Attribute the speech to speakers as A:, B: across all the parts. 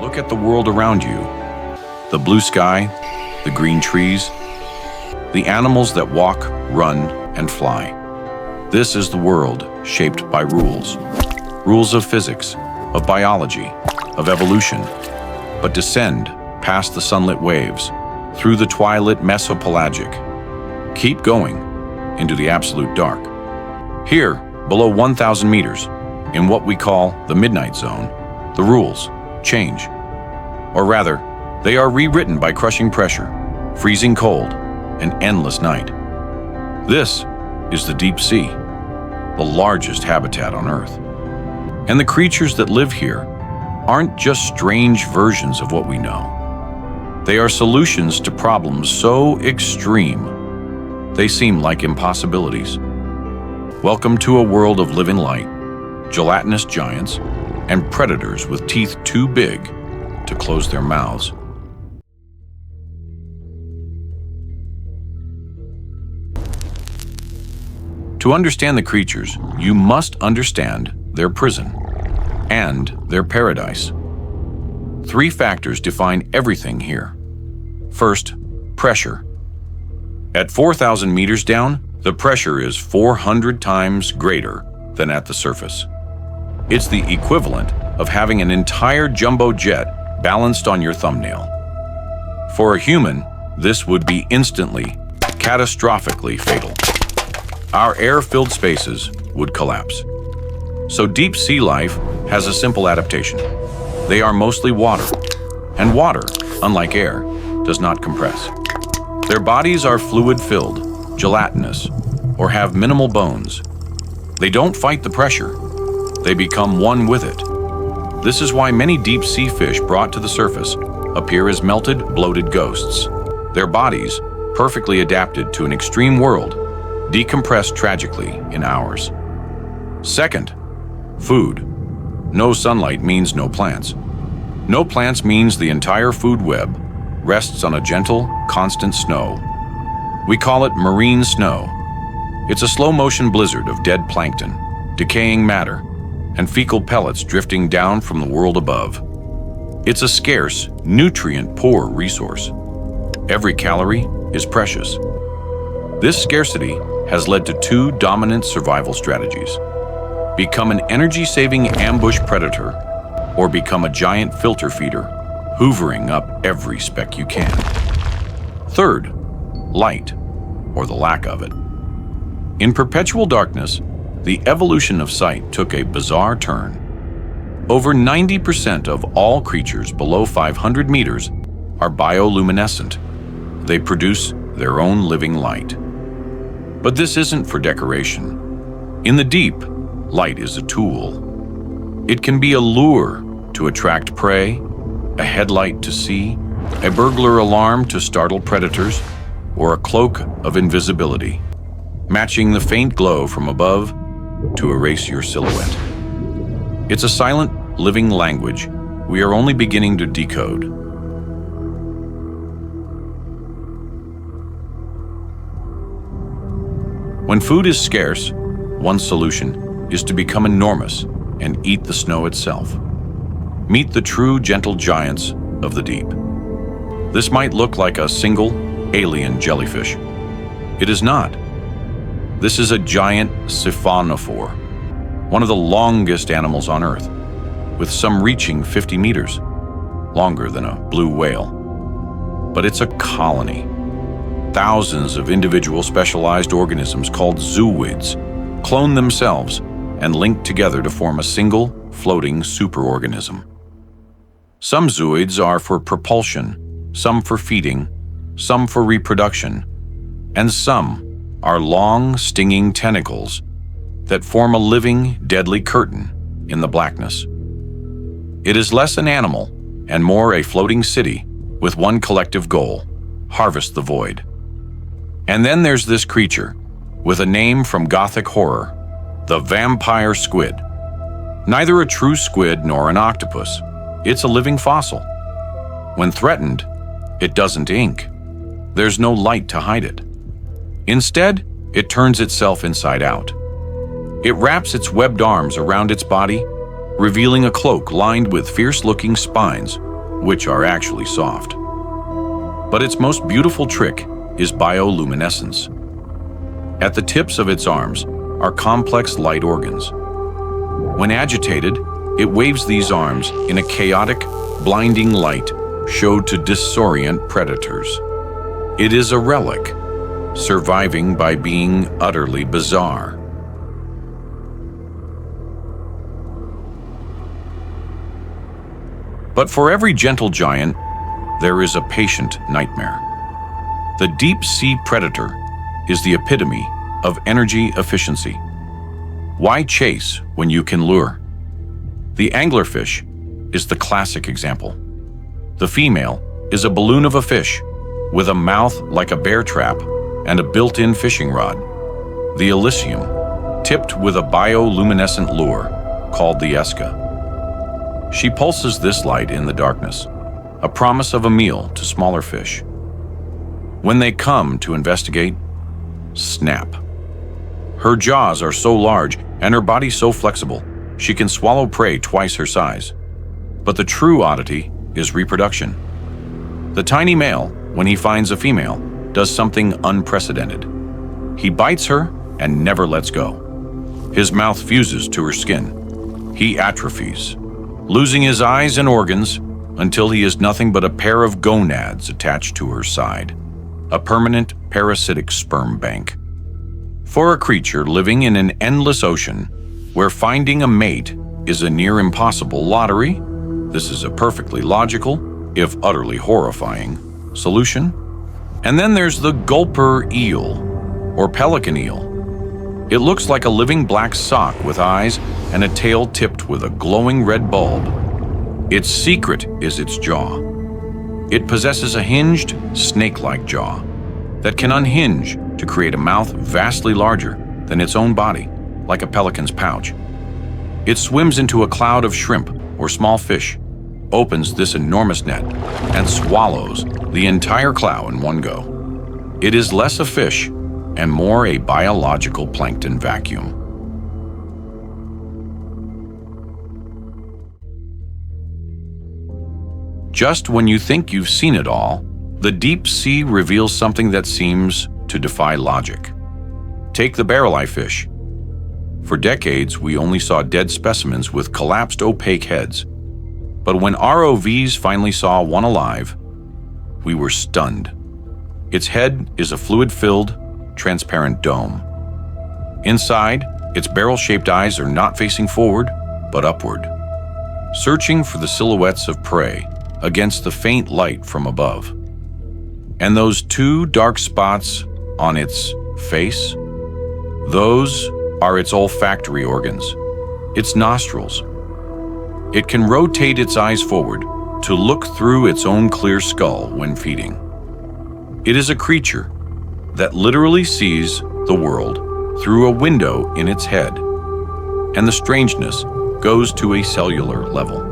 A: Look at the world around you. The blue sky, the green trees, the animals that walk, run, and fly. This is the world shaped by rules. Rules of physics, of biology, of evolution, but descend past the sunlit waves, through the twilit mesopelagic. Keep going into the absolute dark. Here, below 1,000 meters, in what we call the midnight zone, the rules change. Or rather, they are rewritten by crushing pressure, freezing cold, and endless night. This is the deep sea, the largest habitat on Earth. And the creatures that live here aren't just strange versions of what we know. They are solutions to problems so extreme, they seem like impossibilities. Welcome to a world of living light, gelatinous giants, and predators with teeth too big to close their mouths. To understand the creatures, you must understand their prison and their paradise. 3 factors define everything here. First, pressure. At 4,000 meters down, the pressure is 400 times greater than at the surface. It's the equivalent of having an entire jumbo jet balanced on your thumbnail. For a human, this would be instantly, catastrophically fatal. Our air-filled spaces would collapse. So deep sea life has a simple adaptation. They are mostly water, and water, unlike air, does not compress. Their bodies are fluid-filled, gelatinous, or have minimal bones. They don't fight the pressure. They become one with it. This is why many deep sea fish brought to the surface appear as melted, bloated ghosts. Their bodies, perfectly adapted to an extreme world, decompress tragically in hours. Second, food. No sunlight means no plants. No plants means the entire food web rests on a gentle, constant snow. We call it marine snow. It's a slow-motion blizzard of dead plankton, decaying matter, and fecal pellets drifting down from the world above. It's a scarce, nutrient-poor resource. Every calorie is precious. This scarcity has led to 2 dominant survival strategies. Become an energy-saving ambush predator, or become a giant filter feeder, hoovering up every speck you can. Third, light, or the lack of it. In perpetual darkness, the evolution of sight took a bizarre turn. Over 90% of all creatures below 500 meters are bioluminescent. They produce their own living light. But this isn't for decoration. In the deep, light is a tool. It can be a lure to attract prey, a headlight to see, a burglar alarm to startle predators, or a cloak of invisibility, matching the faint glow from above to erase your silhouette. It's a silent, living language we are only beginning to decode. When food is scarce, one solution is to become enormous and eat the snow itself. Meet the true gentle giants of the deep. This might look like a single, alien jellyfish. It is not. This is a giant siphonophore, one of the longest animals on Earth, with some reaching 50 meters, longer than a blue whale. But it's a colony. Thousands of individual specialized organisms called zooids clone themselves and link together to form a single, floating superorganism. Some zooids are for propulsion, some for feeding, some for reproduction, and some are long, stinging tentacles that form a living, deadly curtain in the blackness. It is less an animal and more a floating city with one collective goal: harvest the void. And then there's this creature, with a name from Gothic horror, the vampire squid. Neither a true squid nor an octopus. It's a living fossil. When threatened, it doesn't ink. There's no light to hide it. Instead, it turns itself inside out. It wraps its webbed arms around its body, revealing a cloak lined with fierce-looking spines which are actually soft. But its most beautiful trick is bioluminescence. At the tips of its arms are complex light organs. When agitated, it waves these arms in a chaotic, blinding light showed to disorient predators. It is a relic, surviving by being utterly bizarre. But for every gentle giant, there is a patient nightmare. The deep-sea predator is the epitome of energy efficiency. Why chase when you can lure? The anglerfish is the classic example. The female is a balloon of a fish with a mouth like a bear trap and a built-in fishing rod. The Elysium, tipped with a bioluminescent lure called the Esca. She pulses this light in the darkness, a promise of a meal to smaller fish. When they come to investigate, snap. Her jaws are so large and her body so flexible, she can swallow prey twice her size. But the true oddity is reproduction. The tiny male, when he finds a female, does something unprecedented. He bites her and never lets go. His mouth fuses to her skin. He atrophies, losing his eyes and organs until he is nothing but a pair of gonads attached to her side, a permanent parasitic sperm bank. For a creature living in an endless ocean, where finding a mate is a near impossible lottery, this is a perfectly logical, if utterly horrifying, solution. And then there's the gulper eel, or pelican eel. It looks like a living black sock with eyes and a tail tipped with a glowing red bulb. Its secret is its jaw. It possesses a hinged, snake-like jaw that can unhinge to create a mouth vastly larger than its own body, like a pelican's pouch. It swims into a cloud of shrimp or small fish, opens this enormous net, and swallows the entire cloud in one go. It is less a fish and more a biological plankton vacuum. Just when you think you've seen it all, the deep sea reveals something that seems to defy logic. Take the barreleye fish. For decades, we only saw dead specimens with collapsed opaque heads. But when ROVs finally saw one alive, we were stunned. Its head is a fluid-filled, transparent dome. Inside, its barrel-shaped eyes are not facing forward, but upward, searching for the silhouettes of prey against the faint light from above. And those two dark spots on its face, those are its olfactory organs, its nostrils. It can rotate its eyes forward to look through its own clear skull when feeding. It is a creature that literally sees the world through a window in its head, and the strangeness goes to a cellular level.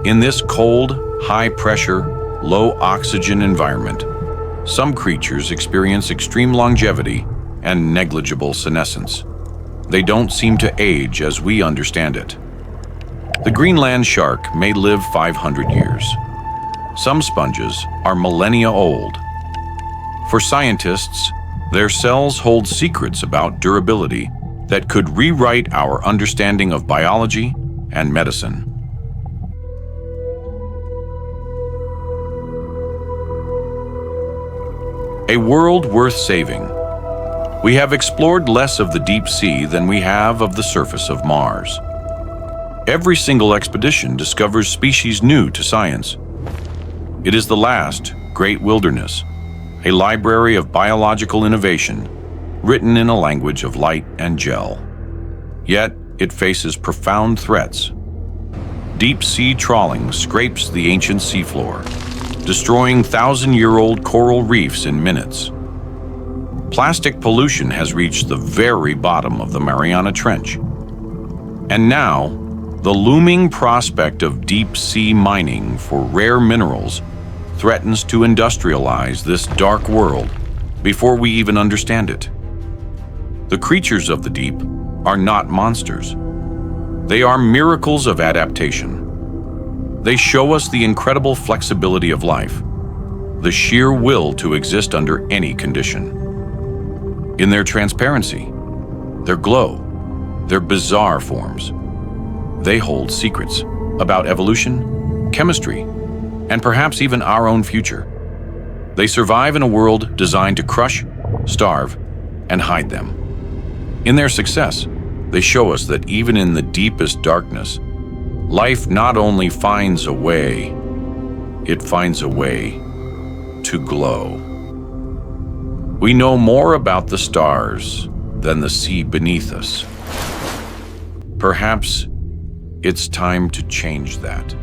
A: In this cold, high-pressure, low-oxygen environment, some creatures experience extreme longevity and negligible senescence. They don't seem to age as we understand it. The Greenland shark may live 500 years. Some sponges are millennia old. For scientists, their cells hold secrets about durability that could rewrite our understanding of biology and medicine. A world worth saving. We have explored less of the deep sea than we have of the surface of Mars. Every single expedition discovers species new to science. It is the last great wilderness, a library of biological innovation, written in a language of light and gel. Yet, it faces profound threats. Deep-sea trawling scrapes the ancient seafloor, destroying thousand-year-old coral reefs in minutes. Plastic pollution has reached the very bottom of the Mariana Trench. And now, the looming prospect of deep-sea mining for rare minerals threatens to industrialize this dark world before we even understand it. The creatures of the deep are not monsters. They are miracles of adaptation. They show us the incredible flexibility of life, the sheer will to exist under any condition. In their transparency, their glow, their bizarre forms, they hold secrets about evolution, chemistry, and perhaps even our own future. They survive in a world designed to crush, starve, and hide them. In their success, they show us that even in the deepest darkness, life not only finds a way, it finds a way to glow. We know more about the stars than the sea beneath us. Perhaps it's time to change that.